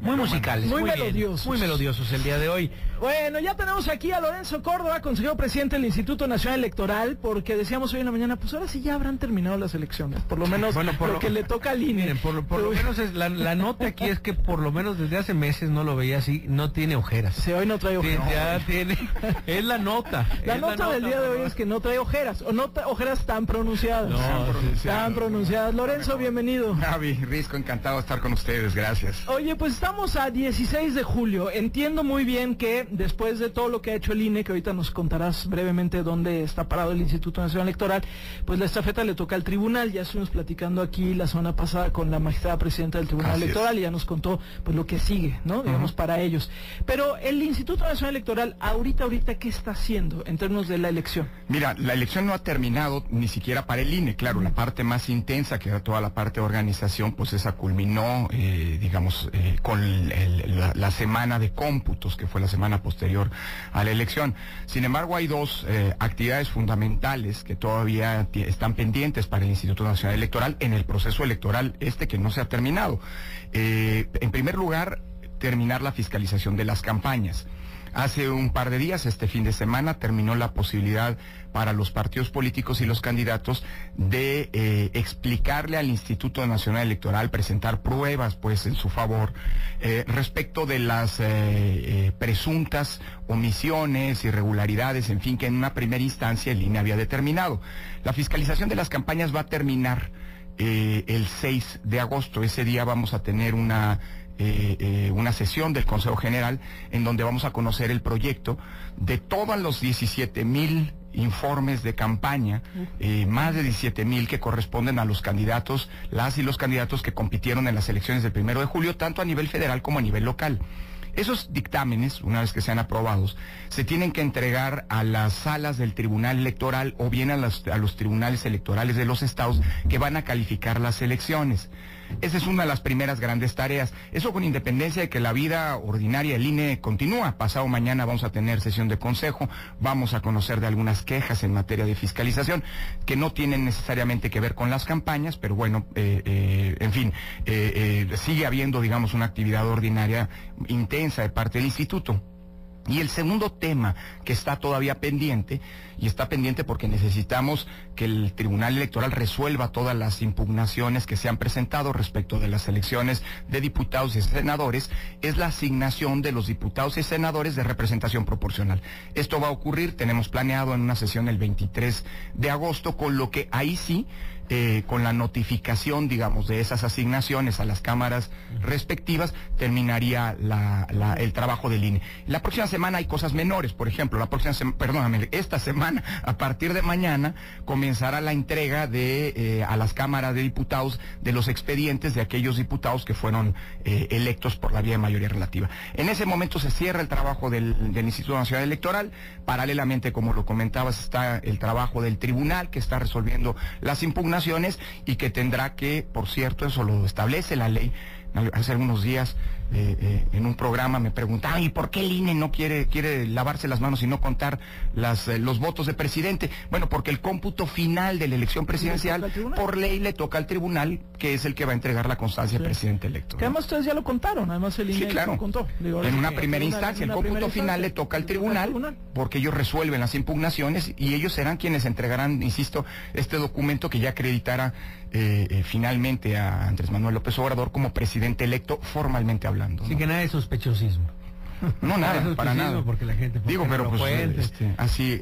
Muy musicales. Muy melodiosos. Muy melodiosos el día de hoy. Bueno, ya tenemos aquí a Lorenzo Córdoba, consejero presidente del Instituto Nacional Electoral, porque decíamos hoy en la mañana, pues ahora sí ya habrán terminado las elecciones, por lo menos por lo que le toca al INE. Miren, por lo menos la nota aquí es que por lo menos desde hace meses no lo veía así, no tiene ojeras. Sí, hoy no trae ojeras. Ya tiene, es la nota. La nota del día de hoy es que no trae ojeras, o no ojeras tan pronunciadas. Tan pronunciadas. Lorenzo, bienvenido. Javi, Risco, encantado de estar con ustedes, gracias. Oye, pues estamos a 16 de julio. Entiendo muy bien que después de todo lo que ha hecho el INE, que ahorita nos contarás brevemente dónde está parado el Instituto Nacional Electoral, pues la estafeta le toca al tribunal. Ya estuvimos platicando aquí la semana pasada con la magistrada presidenta del Tribunal Electoral y ya nos contó pues lo que sigue, ¿no? Digamos, para ellos. Pero el Instituto Nacional Electoral, ahorita, ¿qué está haciendo en términos de la elección? Mira, la elección no ha terminado ni siquiera para el INE. Claro, la parte más intensa, que era toda la parte de organización, pues esa culminó, con la semana de cómputos, que fue la semana posterior a la elección. Sin embargo, hay dos actividades fundamentales que todavía están pendientes para el Instituto Nacional Electoral en el proceso electoral que no se ha terminado. En primer lugar, terminar la fiscalización de las campañas. Hace un par de días, este fin de semana, terminó la posibilidad para los partidos políticos y los candidatos de explicarle al Instituto Nacional Electoral, presentar pruebas pues en su favor respecto de las presuntas omisiones, irregularidades, en fin, que en una primera instancia el INE había determinado. La fiscalización de las campañas va a terminar el 6 de agosto. Ese día vamos a tener una sesión del Consejo General en donde vamos a conocer el proyecto de todos los 17,000 informes de campaña, más de 17,000 que corresponden a los candidatos, las y los candidatos que compitieron en las elecciones del 1 de julio, tanto a nivel federal como a nivel local. Esos dictámenes, una vez que sean aprobados, se tienen que entregar a las salas del Tribunal Electoral o bien a los tribunales electorales de los estados que van a calificar las elecciones. Esa es una de las primeras grandes tareas. Eso con independencia de que la vida ordinaria del INE continúa. Pasado mañana vamos a tener sesión de consejo, vamos a conocer de algunas quejas en materia de fiscalización que no tienen necesariamente que ver con las campañas, pero bueno, en fin, sigue habiendo, digamos, una actividad ordinaria intensa de parte del instituto. Y el segundo tema que está todavía pendiente, y está pendiente porque necesitamos que el Tribunal Electoral resuelva todas las impugnaciones que se han presentado respecto de las elecciones de diputados y senadores, es la asignación de los diputados y senadores de representación proporcional. Esto va a ocurrir, tenemos planeado en una sesión el 23 de agosto, con lo que ahí sí, con la notificación, digamos, de esas asignaciones a las cámaras respectivas, terminaría el trabajo del INE. La próxima semana hay cosas menores, por ejemplo, esta semana, a partir de mañana, comenzará la entrega a las cámaras de diputados de los expedientes de aquellos diputados que fueron electos por la vía de mayoría relativa. En ese momento se cierra el trabajo del Instituto Nacional Electoral. Paralelamente, como lo comentabas, está el trabajo del tribunal, que está resolviendo las impugnaciones y que tendrá que, por cierto, eso lo establece la ley. Hace algunos días en un programa me preguntaban, ¿y por qué el INE no quiere lavarse las manos y no contar los votos de presidente? Bueno, porque el cómputo final de la elección presidencial por ley le toca al tribunal, que es el que va a entregar la constancia del presidente electo. Que además ustedes ya lo contaron, además el INE lo contó. Digo, en una primera instancia, el cómputo final le toca al tribunal, porque ellos resuelven las impugnaciones y ellos serán quienes entregarán, insisto, este documento que ya acreditará finalmente a Andrés Manuel López Obrador como presidente electo, formalmente hablando. Así que nada de sospechosismo. No, nada, para nada. Porque la gente, digo, pero pues así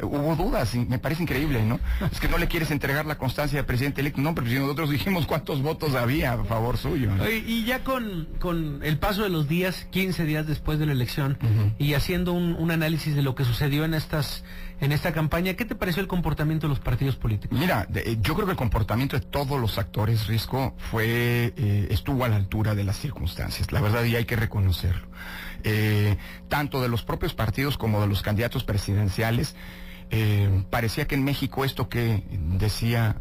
hubo dudas, y me parece increíble, ¿no? Es que no le quieres entregar la constancia del presidente electo, no, pero si nosotros dijimos cuántos votos había a favor suyo, ¿no? Y ya con el paso de los días, 15 días después de la elección, y haciendo un análisis de lo que sucedió en esta campaña, ¿qué te pareció el comportamiento de los partidos políticos? Mira, yo creo que el comportamiento de todos los actores, Risco, estuvo a la altura de las circunstancias, la verdad, y hay que reconocerlo. Tanto de los propios partidos como de los candidatos presidenciales, parecía que en México esto que decía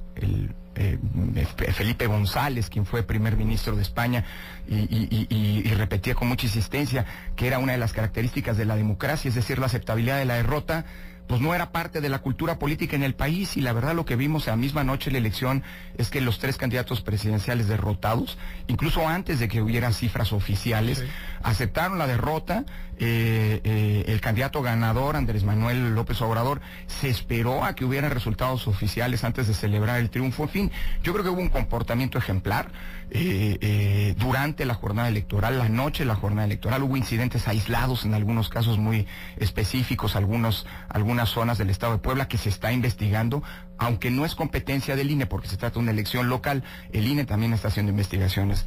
Felipe González, quien fue primer ministro de España, y repetía con mucha insistencia que era una de las características de la democracia, es decir, la aceptabilidad de la derrota, pues no era parte de la cultura política en el país, y la verdad lo que vimos la misma noche de la elección es que los 3 candidatos presidenciales derrotados, incluso antes de que hubiera cifras oficiales, sí, aceptaron la derrota. El candidato ganador, Andrés Manuel López Obrador, se esperó a que hubiera resultados oficiales antes de celebrar el triunfo. En fin, yo creo que hubo un comportamiento ejemplar durante la jornada electoral, la noche de la jornada electoral. Hubo incidentes aislados, en algunos casos muy específicos, algunas zonas del estado de Puebla que se está investigando, aunque no es competencia del INE porque se trata de una elección local. El INE también está haciendo investigaciones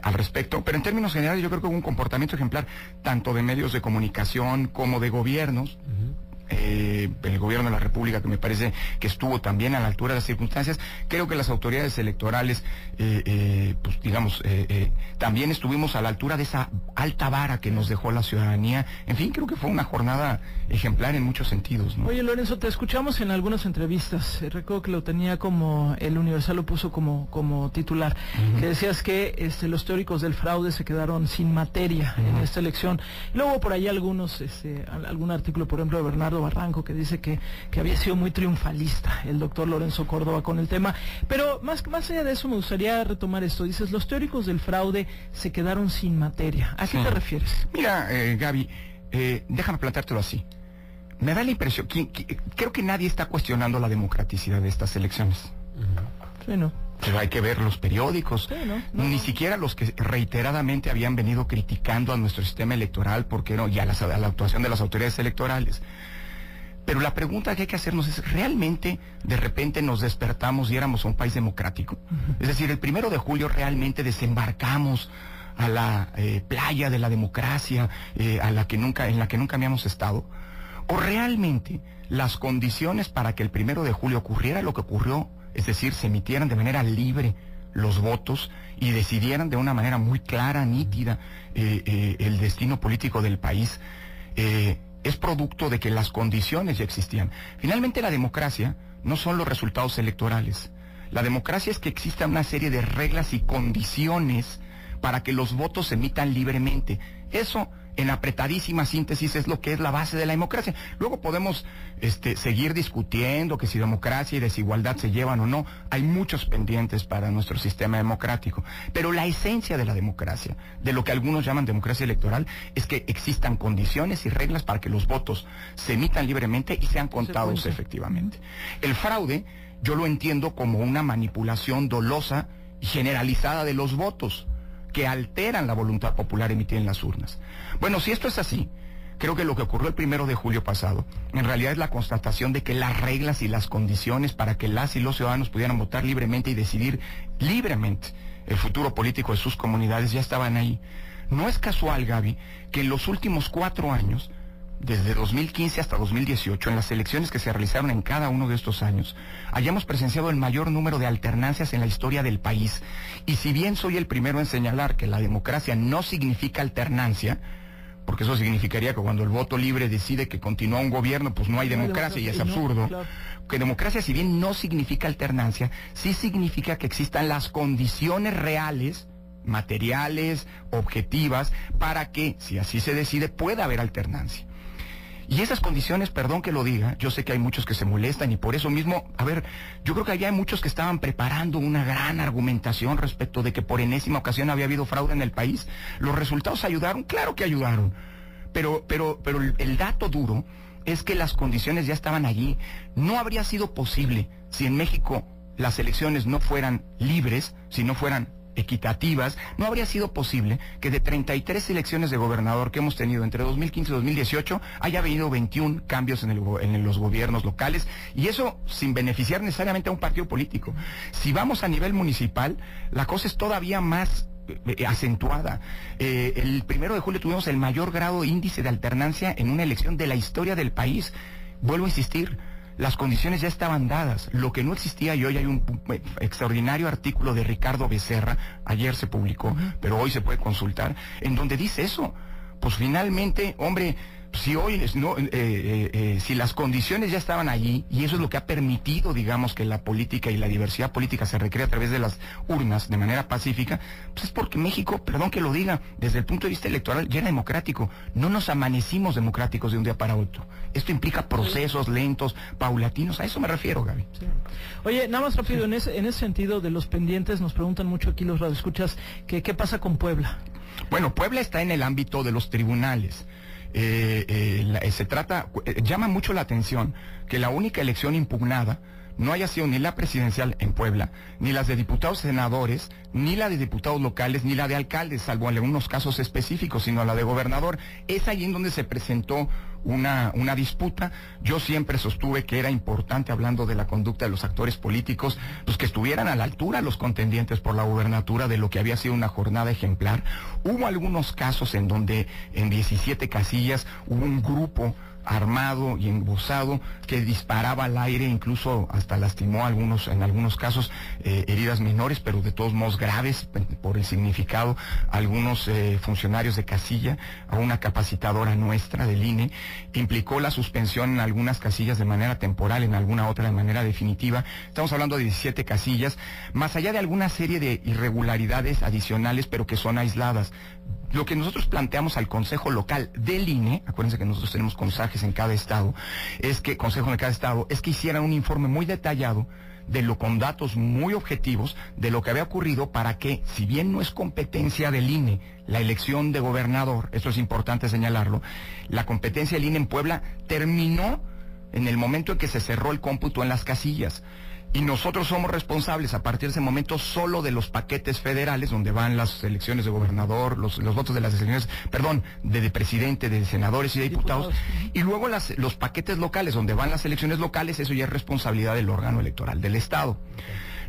al respecto, pero en términos generales yo creo que hubo un comportamiento ejemplar tanto de medios de comunicación como de gobiernos. El gobierno de la República, que me parece que estuvo también a la altura de las circunstancias. Creo que las autoridades electorales, pues digamos, también estuvimos a la altura de esa alta vara que nos dejó la ciudadanía. En fin, creo que fue una jornada ejemplar en muchos sentidos, ¿no? Oye, Lorenzo, te escuchamos en algunas entrevistas. Recuerdo que lo tenía como, el Universal lo puso como titular, que decías que los teóricos del fraude se quedaron sin materia en esta elección. Y luego por ahí algún artículo, por ejemplo, de Bernardo Barranco, que dice que había sido muy triunfalista el doctor Lorenzo Córdoba con el tema. Pero más allá de eso me gustaría retomar esto. Dices, los teóricos del fraude se quedaron sin materia. ¿A qué te refieres? Mira, Gaby, déjame planteártelo así. Me da la impresión, creo que nadie está cuestionando la democraticidad de estas elecciones. Sí, no. Pero hay que ver los periódicos, sí, ni siquiera los que reiteradamente habían venido criticando a nuestro sistema electoral y a la actuación de las autoridades electorales. Pero la pregunta que hay que hacernos es, ¿realmente de repente nos despertamos y éramos un país democrático? Es decir, el 1 de julio realmente desembarcamos a la playa de la democracia, en la que nunca habíamos estado. ¿O realmente las condiciones para que el 1 de julio ocurriera lo que ocurrió, es decir, se emitieran de manera libre los votos y decidieran de una manera muy clara, nítida, el destino político del país, es producto de que las condiciones ya existían? Finalmente, la democracia no son los resultados electorales. La democracia es que exista una serie de reglas y condiciones para que los votos se emitan libremente. Eso, en apretadísima síntesis, es lo que es la base de la democracia. Luego podemos seguir discutiendo que si democracia y desigualdad se llevan o no. Hay muchos pendientes para nuestro sistema democrático. Pero la esencia de la democracia, de lo que algunos llaman democracia electoral, es que existan condiciones y reglas para que los votos se emitan libremente y sean contados efectivamente. El fraude, yo lo entiendo como una manipulación dolosa y generalizada de los votos, que alteran la voluntad popular emitida en las urnas. Bueno, si esto es así, creo que lo que ocurrió el 1 de julio pasado, en realidad es la constatación de que las reglas y las condiciones para que las y los ciudadanos pudieran votar libremente y decidir libremente el futuro político de sus comunidades ya estaban ahí. No es casual, Gaby, que en los últimos 4 años, desde 2015 hasta 2018, en las elecciones que se realizaron en cada uno de estos años, hayamos presenciado el mayor número de alternancias en la historia del país. Y si bien soy el primero en señalar que la democracia no significa alternancia, porque eso significaría que cuando el voto libre decide que continúa un gobierno, pues no hay democracia y es absurdo. Claro. Que democracia, si bien no significa alternancia, sí significa que existan las condiciones reales, materiales, objetivas, para que, si así se decide, pueda haber alternancia. Y esas condiciones, perdón que lo diga, yo sé que hay muchos que se molestan y por eso mismo, yo creo que había muchos que estaban preparando una gran argumentación respecto de que por enésima ocasión había habido fraude en el país. ¿Los resultados ayudaron? Claro que ayudaron. Pero el dato duro es que las condiciones ya estaban allí. No habría sido posible si en México las elecciones no fueran libres, si no fueran equitativas, no habría sido posible que de 33 elecciones de gobernador que hemos tenido entre 2015 y 2018 haya habido 21 cambios en los gobiernos locales, y eso sin beneficiar necesariamente a un partido político. Si vamos a nivel municipal, la cosa es todavía más acentuada. El 1 de julio tuvimos el mayor grado índice de alternancia en una elección de la historia del país. Vuelvo a insistir, las condiciones ya estaban dadas. Lo que no existía, y hoy hay un extraordinario artículo de Ricardo Becerra, ayer se publicó, pero hoy se puede consultar, en donde dice eso. Pues finalmente, hombre, si hoy si las condiciones ya estaban allí, y eso es lo que ha permitido, digamos, que la política y la diversidad política se recree a través de las urnas de manera pacífica, pues es porque México, perdón que lo diga, desde el punto de vista electoral ya era democrático. No nos amanecimos democráticos de un día para otro. Esto implica procesos lentos, paulatinos, a eso me refiero, Gaby. Sí. Oye, nada más rápido, en ese sentido de los pendientes, nos preguntan mucho aquí los radioescuchas, ¿qué pasa con Puebla? Bueno, Puebla está en el ámbito de los tribunales. Llama mucho la atención que la única elección impugnada no haya sido ni la presidencial en Puebla, ni las de diputados senadores, ni la de diputados locales, ni la de alcaldes, salvo en algunos casos específicos, sino la de gobernador. Es ahí en donde se presentó una disputa. Yo siempre sostuve que era importante, hablando de la conducta de los actores políticos, pues que estuvieran a la altura los contendientes por la gubernatura de lo que había sido una jornada ejemplar. Hubo algunos casos en donde en 17 casillas hubo un grupo armado y embosado que disparaba al aire, incluso hasta lastimó en algunos casos heridas menores, pero de todos modos graves por el significado, algunos funcionarios de casilla, a una capacitadora nuestra del INE, implicó la suspensión en algunas casillas de manera temporal, en alguna otra de manera definitiva. Estamos hablando de 17 casillas, más allá de alguna serie de irregularidades adicionales, pero que son aisladas. Lo que nosotros planteamos al Consejo Local del INE, acuérdense que nosotros tenemos consejes en cada estado, es que hicieran un informe muy detallado con datos muy objetivos de lo que había ocurrido, para que, si bien no es competencia del INE la elección de gobernador, esto es importante señalarlo, la competencia del INE en Puebla terminó en el momento en que se cerró el cómputo en las casillas. Y nosotros somos responsables a partir de ese momento solo de los paquetes federales, donde van las elecciones de gobernador, los votos de las elecciones, de presidente, de senadores y de diputados. Y luego los paquetes locales, donde van las elecciones locales, eso ya es responsabilidad del órgano electoral del Estado.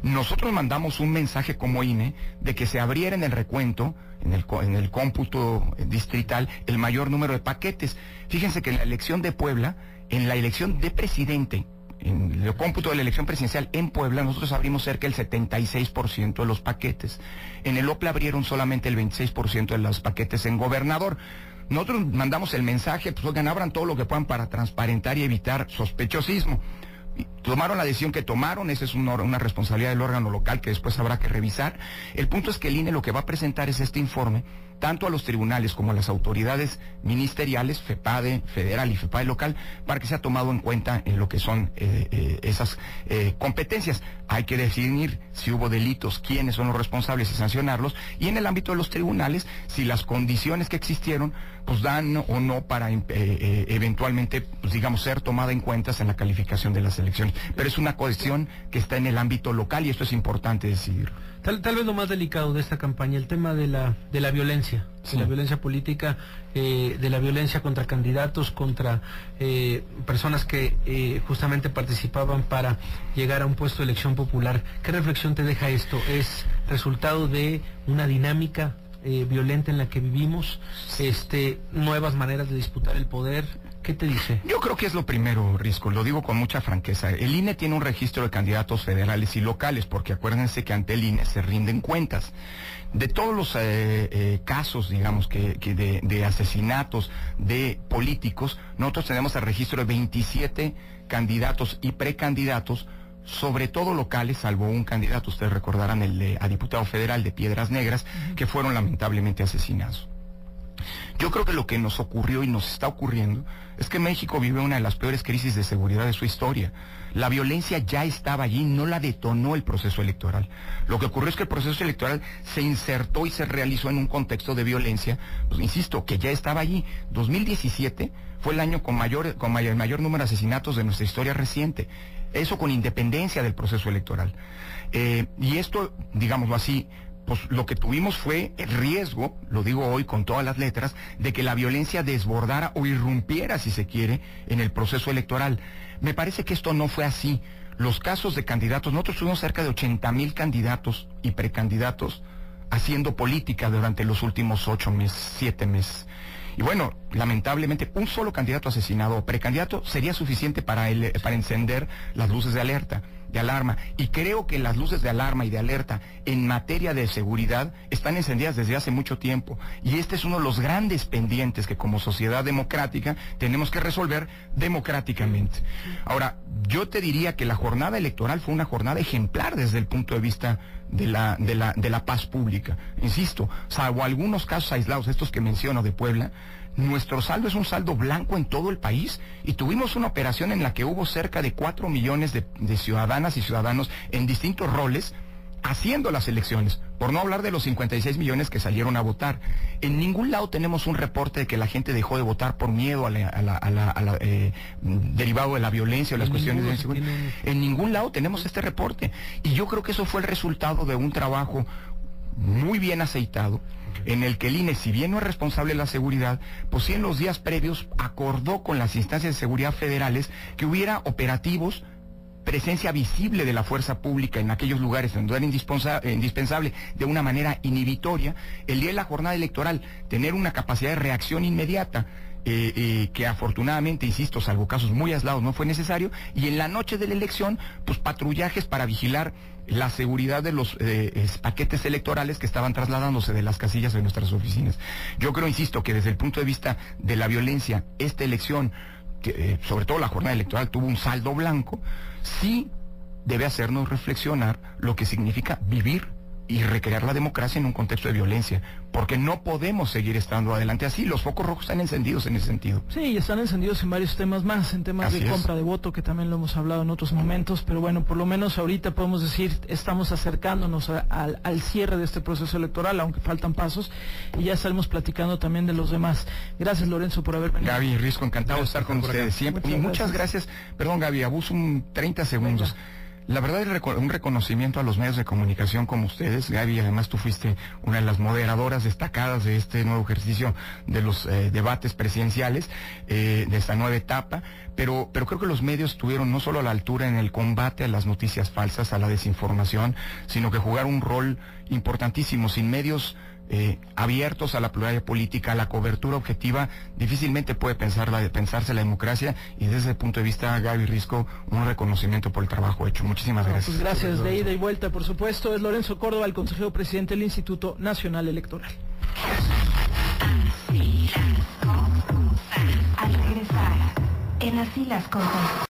Nosotros mandamos un mensaje como INE de que se abriera en el recuento, en el cómputo distrital, el mayor número de paquetes. Fíjense que en la elección de Puebla, en la elección de presidente, en el cómputo de la elección presidencial en Puebla, nosotros abrimos cerca del 76% de los paquetes. En el OPLA abrieron solamente el 26% de los paquetes en gobernador. Nosotros mandamos el mensaje, pues oigan, abran todo lo que puedan para transparentar y evitar sospechosismo. Tomaron la decisión que tomaron, esa es una responsabilidad del órgano local que después habrá que revisar. El punto es que el INE lo que va a presentar es este informe, tanto a los tribunales como a las autoridades ministeriales, FEPADE federal y FEPADE local, para que sea tomado en cuenta en lo que son esas competencias. Hay que definir si hubo delitos, quiénes son los responsables y sancionarlos, y en el ámbito de los tribunales, si las condiciones que existieron pues dan o no para eventualmente, pues digamos, ser tomada en cuenta en la calificación de las elecciones. Pero es una cuestión que está en el ámbito local y esto es importante decidirlo. Tal vez lo más delicado de esta campaña, el tema de la violencia, sí, de la violencia política, de la violencia contra candidatos, contra personas que justamente participaban para llegar a un puesto de elección popular. ¿Qué reflexión te deja esto? ¿Es resultado de una dinámica violenta en la que vivimos, nuevas maneras de disputar el poder? ¿Qué te dice? Yo creo que es lo primero, Risco, lo digo con mucha franqueza. El INE tiene un registro de candidatos federales y locales, porque acuérdense que ante el INE se rinden cuentas. De todos los casos, digamos, de asesinatos de políticos, nosotros tenemos el registro de 27 candidatos y precandidatos, sobre todo locales, salvo un candidato, ustedes recordarán, a diputado federal de Piedras Negras, que fueron lamentablemente asesinados. Yo creo que lo que nos ocurrió y nos está ocurriendo es que México vive una de las peores crisis de seguridad de su historia. La violencia ya estaba allí, no la detonó el proceso electoral. Lo que ocurrió es que el proceso electoral se insertó y se realizó en un contexto de violencia, pues insisto, que ya estaba allí. 2017 fue el año con el mayor número de asesinatos de nuestra historia reciente. Eso con independencia del proceso electoral. Y esto, digámoslo así, pues lo que tuvimos fue el riesgo, lo digo hoy con todas las letras, de que la violencia desbordara o irrumpiera, si se quiere, en el proceso electoral. Me parece que esto no fue así. Los casos de candidatos, nosotros tuvimos cerca de 80,000 candidatos y precandidatos haciendo política durante los últimos 8 meses, 7 meses. Y bueno, lamentablemente, un solo candidato asesinado o precandidato sería suficiente para encender las luces de alerta. de alarma. Y creo que las luces de alarma y de alerta en materia de seguridad están encendidas desde hace mucho tiempo. Y este es uno de los grandes pendientes que como sociedad democrática tenemos que resolver democráticamente. Ahora, yo te diría que la jornada electoral fue una jornada ejemplar desde el punto de vista de la paz pública. Insisto, salvo algunos casos aislados, estos que menciono de Puebla, nuestro saldo es un saldo blanco en todo el país y tuvimos una operación en la que hubo cerca de 4 millones de ciudadanas y ciudadanos en distintos roles haciendo las elecciones, por no hablar de los 56 millones que salieron a votar. En ningún lado tenemos un reporte de que la gente dejó de votar por miedo derivado de la violencia o las cuestiones de seguridad. En ningún lado tenemos este reporte. Y yo creo que eso fue el resultado de un trabajo muy bien aceitado, en el que el INE, si bien no es responsable de la seguridad, pues sí en los días previos acordó con las instancias de seguridad federales que hubiera operativos, presencia visible de la fuerza pública en aquellos lugares donde era indispensable de una manera inhibitoria, el día de la jornada electoral, tener una capacidad de reacción inmediata, que afortunadamente, insisto, salvo casos muy aislados, no fue necesario, y en la noche de la elección, pues patrullajes para vigilar la seguridad de los paquetes electorales que estaban trasladándose de las casillas de nuestras oficinas. Yo creo, insisto, que desde el punto de vista de la violencia, esta elección, sobre todo la jornada electoral, tuvo un saldo blanco, sí debe hacernos reflexionar lo que significa vivir y recrear la democracia en un contexto de violencia, porque no podemos seguir estando adelante así. Los focos rojos están encendidos en ese sentido. Sí, y están encendidos en varios temas más, en temas de compra de voto, que también lo hemos hablado en otros momentos, pero bueno, por lo menos ahorita podemos decir, estamos acercándonos al cierre de este proceso electoral, aunque faltan pasos, y ya estaremos platicando también de los demás. Gracias, Lorenzo, por haber venido. Gaby, Risco, encantado de estar con ustedes siempre. Y muchas gracias. Perdón, Gaby, abuso 30 segundos. Venga. La verdad es un reconocimiento a los medios de comunicación como ustedes, Gaby. Además tú fuiste una de las moderadoras destacadas de este nuevo ejercicio de los debates presidenciales, de esta nueva etapa, pero creo que los medios estuvieron no solo a la altura en el combate a las noticias falsas, a la desinformación, sino que jugaron un rol importantísimo. Sin medios abiertos a la pluralidad política, a la cobertura objetiva, difícilmente puede pensarse la democracia, y desde ese punto de vista, Gaby, Risco, un reconocimiento por el trabajo hecho. Muchísimas gracias. Pues gracias, de ida y vuelta, por supuesto. Es Lorenzo Córdoba, el consejero presidente del Instituto Nacional Electoral. Así las cosas. Al regresar, en Así las cosas.